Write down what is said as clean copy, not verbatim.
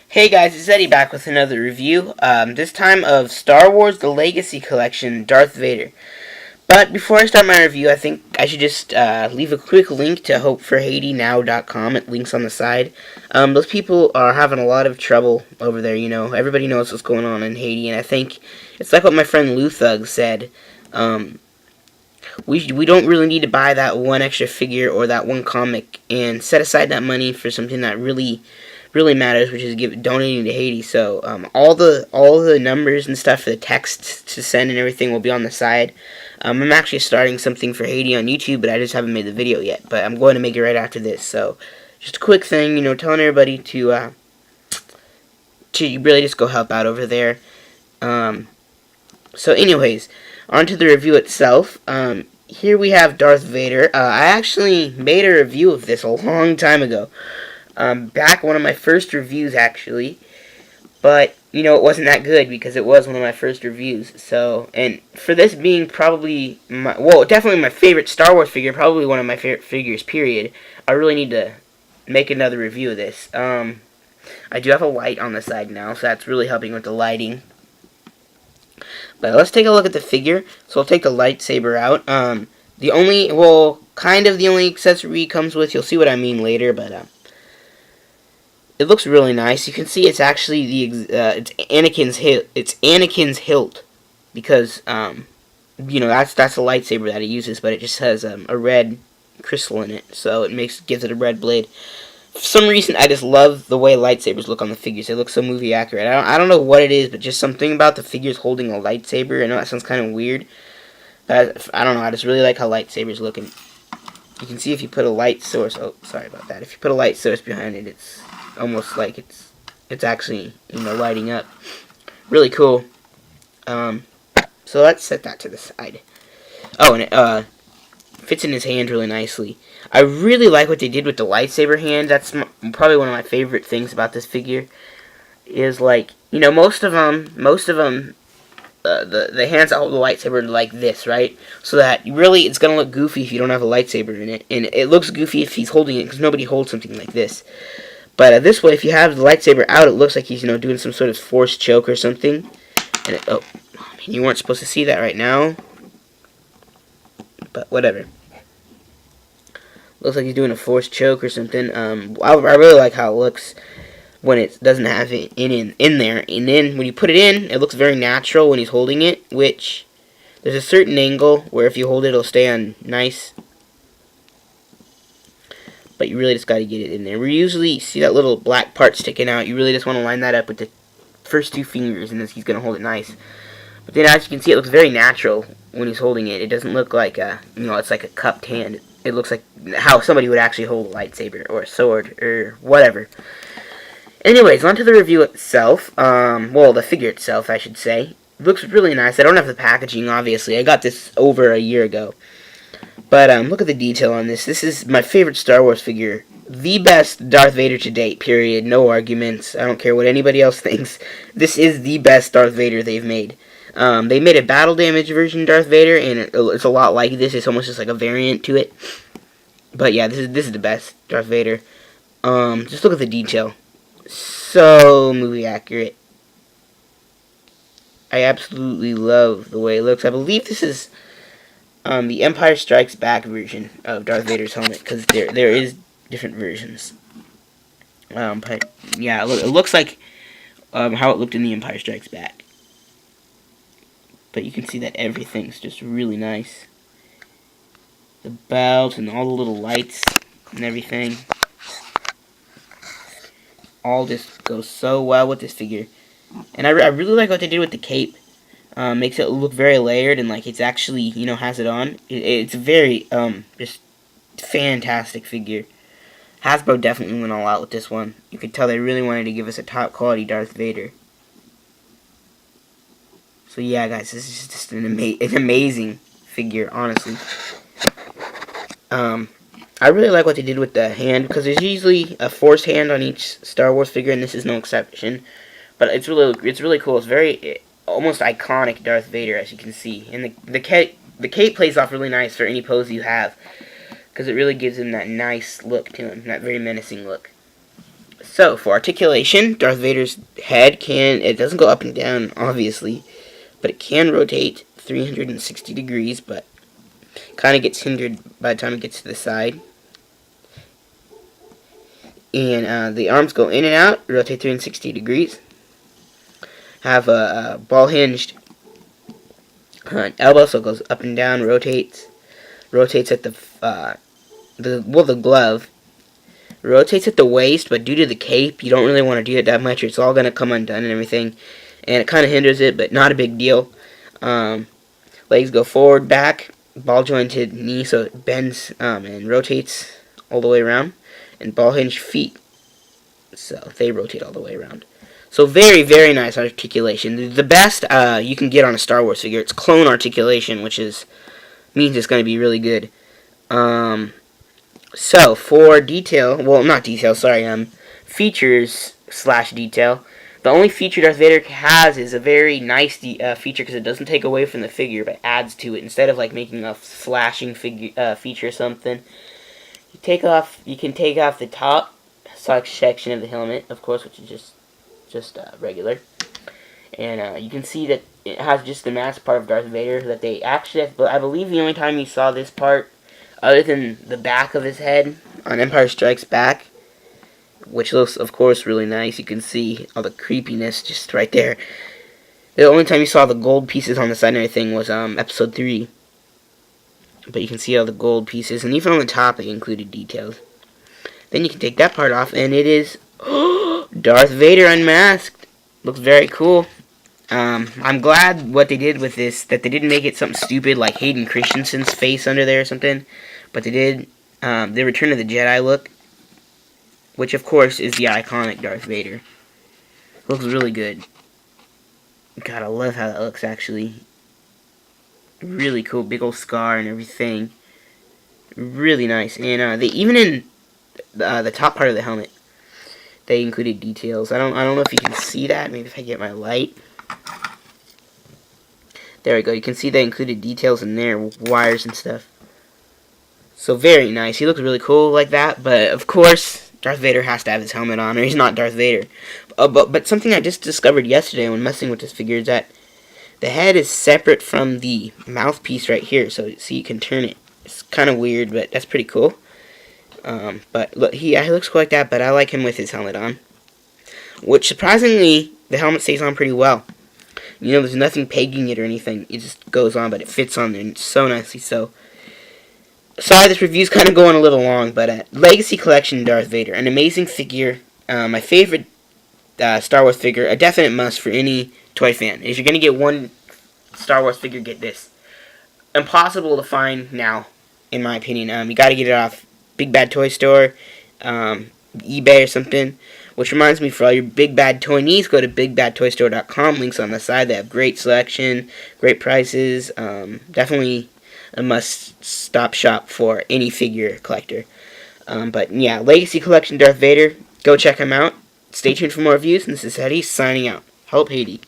Hey guys, it's Eddie back with another review, this time of Star Wars The Legacy Collection, Darth Vader. But before I start my review, I think I should just leave a quick link to hopeforhaitienow.com. It links on the side. Those people are having a lot of trouble over there, you know. Everybody knows what's going on in Haiti, and I think it's like what my friend Lou Thug said. We don't really need to buy that one extra figure or that one comic and set aside that money for something that really matters, which is donating to Haiti. So all the numbers and stuff for the text to send and everything will be on the side. I'm actually starting something for Haiti on YouTube, but I just haven't made the video yet. But I'm going to make it right after this. So just a quick thing, you know, telling everybody to really just go help out over there. So anyways, on to the review itself. Here we have Darth Vader. I actually made a review of this a long time ago. Back one of my first reviews, actually. But, you know, it wasn't that good because it was one of my first reviews. So, and for this being probably definitely my favorite Star Wars figure, probably one of my favorite figures, period, I really need to make another review of this. I do have a light on the side now, so that's really helping with the lighting. But let's take a look at the figure. So I'll take the lightsaber out. Kind of the only accessory it comes with, you'll see what I mean later, but, it looks really nice. You can see it's actually it's Anakin's hilt, because you know that's a lightsaber that he uses, but it just has a red crystal in it, so it gives it a red blade. For some reason, I just love the way lightsabers look on the figures. They look so movie accurate. I don't know what it is, but just something about the figures holding a lightsaber. I know that sounds kind of weird, but I don't know. I just really like how lightsabers look, and you can see if you put a light source. Oh, sorry about that. If you put a light source behind it, it's almost like it's actually, you know, lighting up. Really cool. So let's set that to the side. Oh, and it fits in his hand really nicely. I really like what they did with the lightsaber hand. That's probably one of my favorite things about this figure. Is, like, you know, most of them, the hands that hold the lightsaber are like this, right? So that really it's gonna look goofy if you don't have a lightsaber in it, and it looks goofy if he's holding it because nobody holds something like this. But this way, if you have the lightsaber out, it looks like he's, you know, doing some sort of force choke or something. And oh man, you weren't supposed to see that right now. But whatever. Looks like he's doing a force choke or something. I really like how it looks when it doesn't have it in there. And then when you put it in, it looks very natural when he's holding it. Which there's a certain angle where if you hold it, it'll stay on nice. But you really just got to get it in there. We usually see that little black part sticking out. You really just want to line that up with the first two fingers, and then he's going to hold it nice. But then, as you can see, it looks very natural when he's holding it. It doesn't look like it's like a cupped hand. It looks like how somebody would actually hold a lightsaber or a sword or whatever. Anyways, on to the review itself. The figure itself, I should say. It looks really nice. I don't have the packaging, obviously. I got this over a year ago. But look at the detail on this. This is my favorite Star Wars figure. The best Darth Vader to date, period. No arguments. I don't care what anybody else thinks. This is the best Darth Vader they've made. They made a battle damage version Darth Vader, and it's a lot like this. It's almost just like a variant to it. But yeah, this is the best Darth Vader. Just look at the detail. So movie accurate. I absolutely love the way it looks. I believe this is the Empire Strikes Back version of Darth Vader's helmet, because there is different versions. But yeah, it looks like how it looked in the Empire Strikes Back. But you can see that everything's just really nice. The belt and all the little lights and everything. All just goes so well with this figure. And I really like what they did with the cape. Makes it look very layered and like it's actually, you know, has it on. It's a very, just fantastic figure. Hasbro definitely went all out with this one. You could tell they really wanted to give us a top quality Darth Vader. So yeah, guys, this is just an amazing figure, honestly. I really like what they did with the hand, because there's usually a forced hand on each Star Wars figure, and this is no exception. But it's really cool. It's very almost iconic Darth Vader, as you can see. And the cape plays off really nice for any pose you have, because it really gives him that nice look to him, that very menacing look. So, for articulation, Darth Vader's head it doesn't go up and down, obviously, but it can rotate 360 degrees, but kind of gets hindered by the time it gets to the side. And the arms go in and out, rotate 360 degrees. Have a ball hinged elbow, so it goes up and down, rotates at the glove. Rotates at the waist, but due to the cape, you don't really want to do it that much. It's all going to come undone and everything. And it kind of hinders it, but not a big deal. Legs go forward, back, ball jointed knee, so it bends and rotates all the way around. And ball hinged feet, so they rotate all the way around. So very, very nice articulation. The best you can get on a Star Wars figure. It's clone articulation, which means it's going to be really good. So, for detail, well, not detail, sorry, features / detail, the only feature Darth Vader has is a very nice feature because it doesn't take away from the figure, but adds to it. Instead of, like, making a flashing feature or something, you can take off the top section of the helmet, of course, which is just regular. And you can see that it has just the mask part of Darth Vader that they actually, I believe the only time you saw this part, other than the back of his head on Empire Strikes Back, which looks, of course, really nice. You can see all the creepiness just right there. The only time you saw the gold pieces on the side and everything was Episode 3. But you can see all the gold pieces, and even on the top they included details. Then you can take that part off, and it is Darth Vader unmasked. Looks very cool. I'm glad what they did with this, that they didn't make it something stupid like Hayden Christensen's face under there or something, but they did the Return of the Jedi look, which of course is the iconic Darth Vader. Looks really good. God, I love how that looks actually. Really cool, big old scar and everything. Really nice, and they even in the top part of the helmet, they included details. I don't know if you can see that. Maybe if I get my light. There we go. You can see they included details in there, wires and stuff. So very nice. He looks really cool like that. But of course, Darth Vader has to have his helmet on, or he's not Darth Vader. But something I just discovered yesterday when messing with this figure is that the head is separate from the mouthpiece right here. So you can turn it. It's kind of weird, but that's pretty cool. But look, he looks cool like that. But I like him with his helmet on, which surprisingly the helmet stays on pretty well. You know, there's nothing pegging it or anything. It just goes on, but it fits on there so nicely. So, sorry, this review's kind of going a little long, but Legacy Collection Darth Vader, an amazing figure. My favorite Star Wars figure, a definite must for any toy fan. If you're going to get one Star Wars figure, get this. Impossible to find now, in my opinion. You got to get it off Big Bad Toy Store, eBay or something. Which reminds me, for all your Big Bad Toy needs, go to BigBadToyStore.com. Links on the side. They have great selection, great prices. Definitely a must-stop shop for any figure collector. But yeah, Legacy Collection Darth Vader. Go check him out. Stay tuned for more reviews. And this is Eddie signing out. Help Haiti.